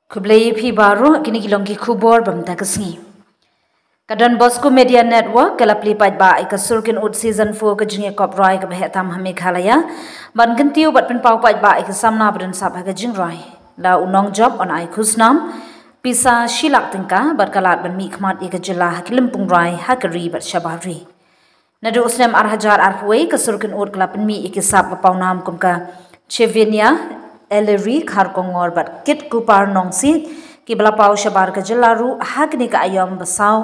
Kublai phi baru kini kilong ki kubor bam tagasngi. Kadon Bosco Media Network kalapli pat ba ikasurkin ut season 4 ka jingye koprai ka behetam hame khalaya ban gantiu bat pen pau pat ba ikasamna badan sab ha jingrai la unong job on ai khusnam pisa shilak tingka bat kalat ban mi khmat ika jila hakilim pungrai hakari bat shabari nadu uslam arhajar arhuai kasurkin ut kalapen mi ikisab ka paunam kumka Chevenia Ellery Kharkongor bat kit kupar nongsi ki belapau shabar ka jelaru hagni ka ayom basau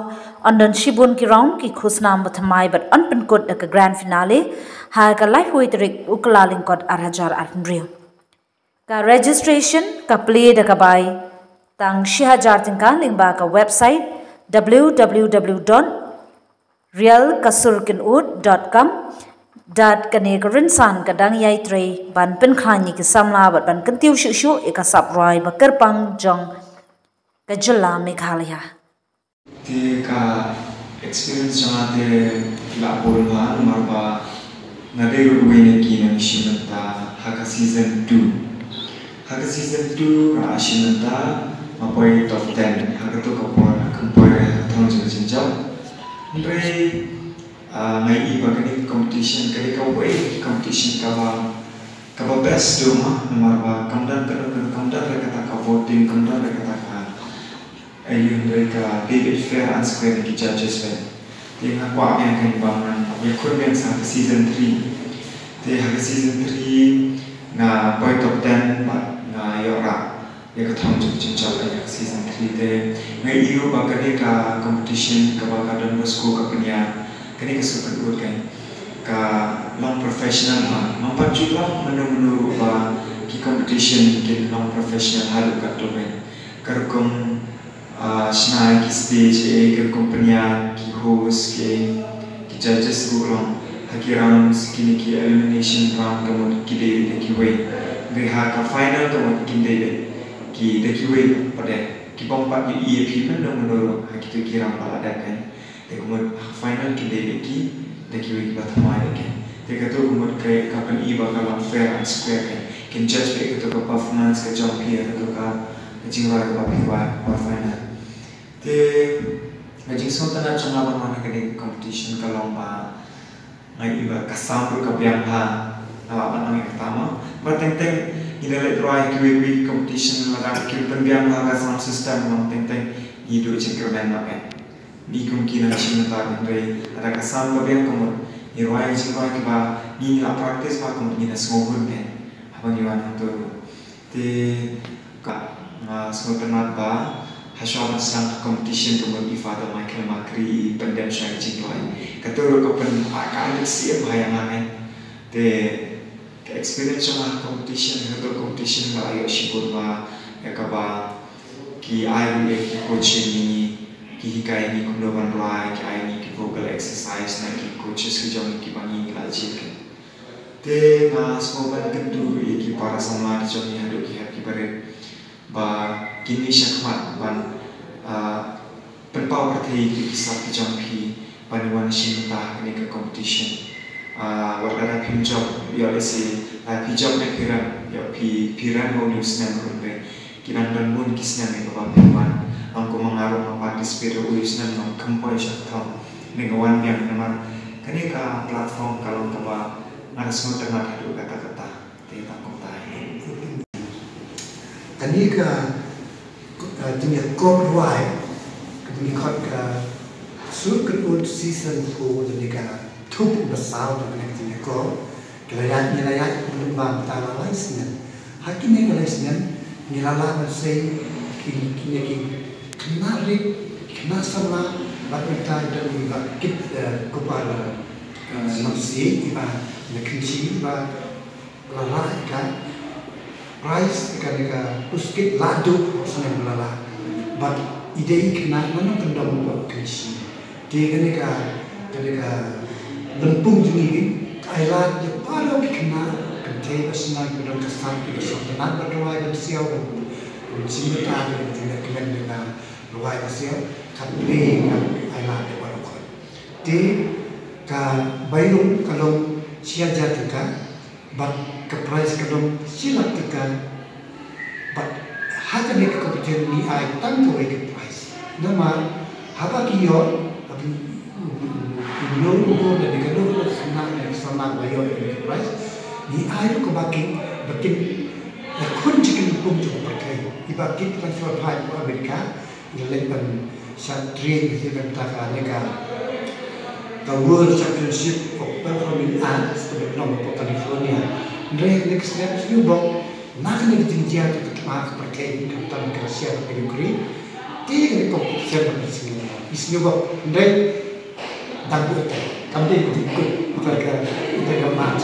ondon shibun ki round ki khusnam bathamai bat onpen kot ka grand finale ha ka life witrik uklaling kot arhajar arnrio ka registration ka play da ka bai tang 6000 tingka lingba ka website www.realkasurkinwood.com kane karin san kadang yai tre ban pen khani ki samla bat ban kantiu shu shu ekasap roi bakar pang jong kajula Meghalaya te ka experience jamate la bolma marba nade ruwene ki nang shimanta haka season 2 ra shimanta mapoi top 10 haka to kapor kumpore thong jinjau ndre ngai iba kani competition kali ka way competition ka best do marba kamdan kata ka voting kamdan kata ka ayun mereka David Fair and Square ki judges ben dia ngakwa yang kan bangan ya kurang sa season 3 dia ha season 3 na boy top 10 na yora ya ka thong jinjau ya season 3 de ngai iru ba ka competition ka ba Don Bosco ka punya kini kesukaan kan ka long professional mampat juga menu ba ki competition ki long professional halu ka domain karkom snai ki stage ke kompanya ki host ki judges urang haki rounds kini ki elimination round kamot ki de ki way beha ka final kamot ki de ki way pada ki bompat ni EAP menu haki tu ki round pada kan kemudian final kita ki way bathamai kan teka tu kemudian kai kapan iba kalam fair and square kan judge pe itu ka performance ka jump here tu ka jingwa ka piwa final te ngajing sontana changa barmana ka competition ka lomba ngai iba kasam ka biangha anang yang pertama berteng-teng ina dry QA competition laga kirtan biangha ka sound system teng-teng hidup cengkermen kan ni kemungkinan sementara dari ada kesan lebih kemudian irwai jingwa kita ni la praktis pak kemudian semoga kan apa gimana tu te ka sementara ba hasil sang competition kemudian ifada Michael Makri pendem saya jingwa kata kepen akan siap bayangan te experience sama competition atau competition la ayo sibur ba ya kaba ki ayo ki coaching ni hikai ni kundoban rai ki ai ni ki vocal exercise na ki coaches ki jong ki bangi ngajik te na smoban kendu ki para sama jong ni hadu ki happy bare ba kini syakmat ban penpau partai ki kisah ki jong ki panwan shinta ni ke competition warna pinjam ya lesi pinjam na piran ya piran mo news na runbe kinandan mun kisna ni ba panwan angko mengaruh participate ulis nan kempai syaktam negawan yang memang kini ka platform kalau kaba ada semua tengah hadu kata-kata kita kota kini ka dunia koprai kini ka surkut season 4 dunia tup besar dengan dunia ko kelayat lembang tanah lainnya hakini kelaisnya nilala bersih kini menarik nasama bagai dan juga kita kepada nafsi iba nekisi iba lalai kan price kan uskit ladu senang lalai but ide kena mana pendam nekisi dia kan lempung juni Thailand je pada kena kentei senang pendam kesan kita sebenarnya berdua dan siapa cinta dengan kena dengan luai hasil kapli kan ayat de barokot di ka bayrung kalau sia jatuhkan bat ke price kalau silat tekan bat hata ni kompeten ni ai tang to ke price nama haba ki yo abi no da ni ka no sama bayo ke price ni ai ko bakin kun chicken pum to pakai iba kit transfer pai ko Amerika ile ban satri ke ta ka ne ka the World Championship of Performing Arts di California. Next step you bro, nak ni tinggi tu mak pakai tentang kerja di Ukraine. Tiga kompetisi apa sih? Isnya bro, dampu tu, kami ikut mereka kita match.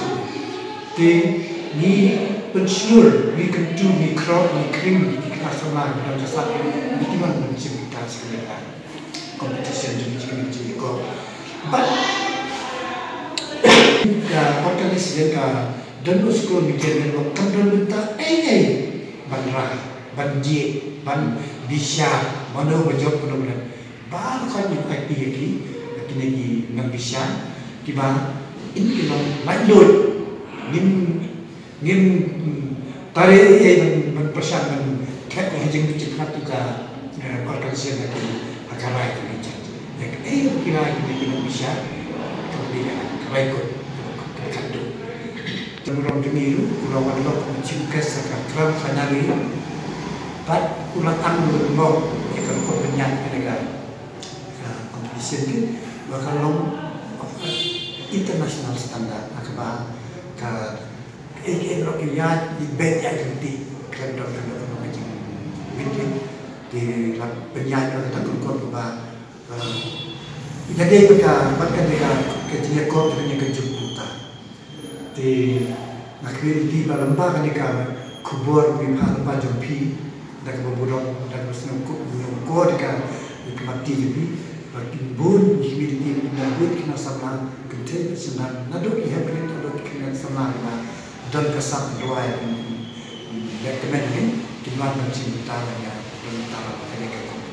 Ni pensiun, ni kentu, ni crowd, ni krim, ni kenasaman dan kesalahan. Ini mana menciptakan sebenarnya kompetisi jenis ko. But organisasi dan usul media network pemerintah ban rai, ban je, ban bisa mana berjawab penuh ban kan yang IP lagi nang bisa tiba ini kita lanjut ngin tarik ban persan ban tek hajing cepat juga organisasi lagi akan rai kira kita bisa kemudian kebaikkan kandung. Jemurong demiru, ulang walok menciumkan sekarang kanari, bat ulang anggur mau ikan kepenyak negara. Kompetisi ini bakal long international standard akaba ke Eropa di bed yang gede kandung macam di penyanyi kita kurang jadi mereka ketika kau punya kejumputan di akhir di lembaga mereka kubur di lembaga jumpi dan kemudian dan muslim kau dengan mati jadi bertimbun di nabut kena sama kenteng senang naduk ia beri naduk kena sama dan kesat doa yang rekomend ini di mana jumputan yang belum tahu mereka